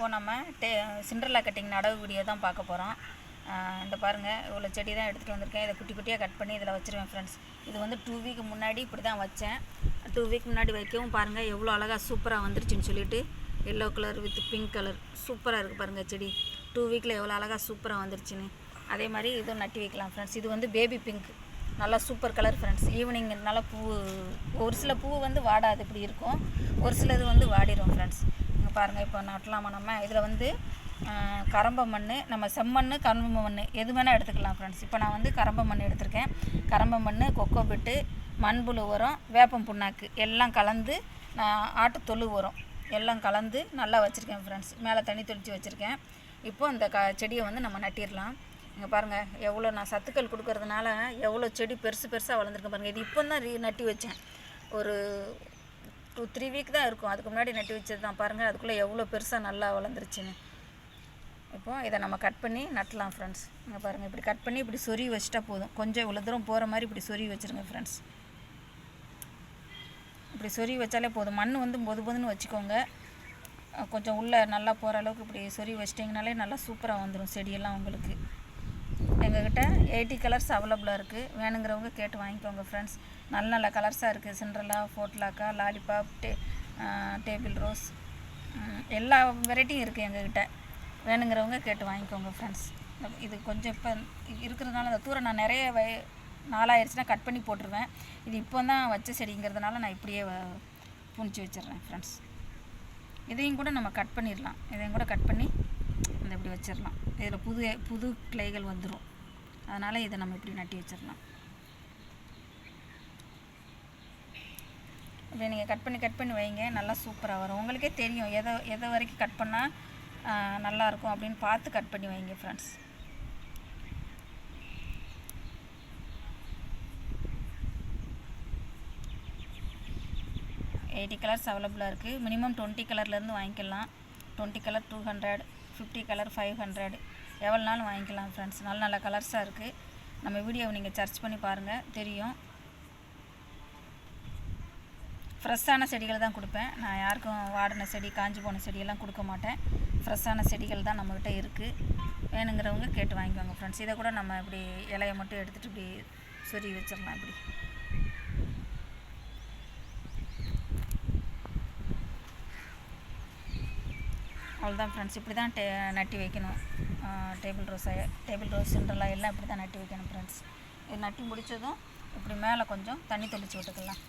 இப்போது நம்ம Cinderella cutting நடவு வீடியோ தான் பார்க்க போகிறோம். இந்த பாருங்கள், இவ்வளோ செடி தான் எடுத்துகிட்டு வந்திருக்கேன். இதை குட்டி குட்டியாக கட் பண்ணி இதில் வச்சுருவேன் ஃப்ரெண்ட்ஸ். இது வந்து 2 வீக் முன்னாடி இப்படி தான் வச்சேன். 2 வீக் முன்னாடி வைக்கவும் பாருங்கள் எவ்வளோ அழகாக சூப்பராக வந்துருச்சுன்னு சொல்லிட்டு, yellow colour with pink colour சூப்பராக இருக்குது பாருங்கள் செடி. 2 வீக்கில் எவ்வளோ அழகாக சூப்பராக வந்துருச்சுன்னு. அதே மாதிரி இதுவும் நட்டி வைக்கலாம் ஃப்ரெண்ட்ஸ். இது வந்து பேபி பிங்க், நல்லா சூப்பர் கலர் ஃப்ரெண்ட்ஸ். ஈவினிங் நல்லா பூ, ஒரு சில பூ வந்து வாடாது இப்படி இருக்கும், ஒரு சிலது வந்து வாடிடும் ஃப்ரெண்ட்ஸ். இங்கே பாருங்கள், இப்போ நட்டலாமா நம்ம. இதில் வந்து கரம்ப மண், நம்ம செம்மண், கரும்பு மண் எது வேணால் எடுத்துக்கலாம் ஃப்ரெண்ட்ஸ். இப்போ நான் வந்து கரம்ப மண் எடுத்திருக்கேன். கரம்ப மண், கொக்கோ பிட்டு, மண்புழு உரம், வேப்பம் புண்ணாக்கு எல்லாம் கலந்து, ஆட்டு தொழு உரம் எல்லாம் கலந்து நல்லா வச்சுருக்கேன் ஃப்ரெண்ட்ஸ். மேலே தண்ணி தெளித்து வச்சுருக்கேன். இப்போது இந்த செடியை வந்து நம்ம நட்டிடலாம். இங்கே பாருங்கள் எவ்வளோ நான் சத்துக்கள் கொடுக்கறதுனால எவ்வளோ செடி பெருசு பெருசாக வளர்ந்துருக்கேன் பாருங்கள். இது இப்போ தான் நட்டி வச்சேன். ஒரு 2-3 வீக் தான் இருக்கும், அதுக்கு முன்னாடி நட்டி வச்சது தான். பாருங்கள் அதுக்குள்ளே எவ்வளோ பெருசாக நல்லா வளர்ந்துருச்சுன்னு. இப்போது இதை நம்ம கட் பண்ணி நட்டலாம் ஃப்ரெண்ட்ஸ். இங்கே பாருங்கள், இப்படி கட் பண்ணி இப்படி சொருவி வச்சிட்டா போதும். கொஞ்சம் இவ்வளோ தூரம் போகிற மாதிரி இப்படி சொருவி வச்சுருங்க ஃப்ரெண்ட்ஸ். இப்படி சொருவி வச்சாலே போதும். மண் வந்து பொதுன்னு வச்சுக்கோங்க. கொஞ்சம் உள்ளே நல்லா போகிற அளவுக்கு இப்படி சொருவி வச்சிட்டிங்கனாலே நல்லா சூப்பராக வந்துடும் செடியெல்லாம் உங்களுக்கு. எங்ககிட்ட 80 கலர்ஸ் அவைலபிளாக இருக்குது. வேணுங்கிறவங்க கேட்டு வாங்கிக்கோங்க ஃப்ரெண்ட்ஸ். நல்ல நல்ல கலர்ஸாக இருக்குது. சிண்ட்ரெல்லா, போட்லாக்கா, லாலிபாப், டேபிள் ரோஸ் எல்லா வெரைட்டியும் இருக்குது எங்ககிட்ட. வேணுங்கிறவங்க கேட்டு வாங்கிக்கோங்க ஃப்ரெண்ட்ஸ். இது கொஞ்சம் இப்போ இருக்கிறதுனால அந்த தூரம் நான் நிறைய நாளாயிருச்சுன்னா கட் பண்ணி போட்டுருவேன். இது இப்போ தான் வச்ச செடிங்கிறதுனால நான் இப்படியே புனிச்சு வச்சிடுறேன் ஃப்ரெண்ட்ஸ். இதையும் கூட நம்ம கட் பண்ணிடலாம். இதையும் கூட கட் பண்ணி இந்த இப்படி வச்சிடலாம். இதில் புது கிளைகள் வந்துடும். அதனால் இதை நம்ம இப்படி நட்டி வச்சிடலாம். இப்படி நீங்கள் கட் பண்ணி வைங்க, நல்லா சூப்பராக வரும். உங்களுக்கே தெரியும் எதை வரைக்கும் கட் பண்ணால் நல்லாயிருக்கும் அப்படின்னு பார்த்து கட் பண்ணி வைங்க ஃப்ரெண்ட்ஸ். $80 கலர்ஸ் அவைலபிளாக இருக்குது. மினிமம் 20 கலர்லேருந்து வாங்கிக்கலாம். 20 கலர் 200, 50 கலர் 500, எவ்வளோ நாளும் வாங்கிக்கலாம் ஃப்ரெண்ட்ஸ். நல்ல நல்ல கலர்ஸாக இருக்குது. நம்ம வீடியோவை நீங்கள் சர்ச் பண்ணி பாருங்கள், தெரியும். ஃப்ரெஷ்ஷான செடிகள் தான் கொடுப்பேன் நான். யாருக்கும் வாடின செடி, காஞ்சி போன செடியெல்லாம் கொடுக்க மாட்டேன். ஃப்ரெஷ்ஷான செடிகள் தான் நம்மக்கிட்ட இருக்குது. வேணுங்கிறவங்க கேட்டு வாங்கிக்கோங்க ஃப்ரெண்ட்ஸ். இதை கூட நம்ம இப்படி இலையை மட்டும் எடுத்துகிட்டு இப்படி சொருவி வச்சிடலாம். இப்படி அவ்வளோதான் ஃப்ரெண்ட்ஸ். இப்படி தான் நட்டி வைக்கணும். டேபிள் ரோஸ், சிண்ட்ரெல்லா எல்லாம் இப்படி தான் நட்டி வைக்கணும் ஃப்ரெண்ட்ஸ். இது நட்டி முடித்ததும் இப்படி மேலே கொஞ்சம் தண்ணி தெளித்து விட்டுக்கலாம்.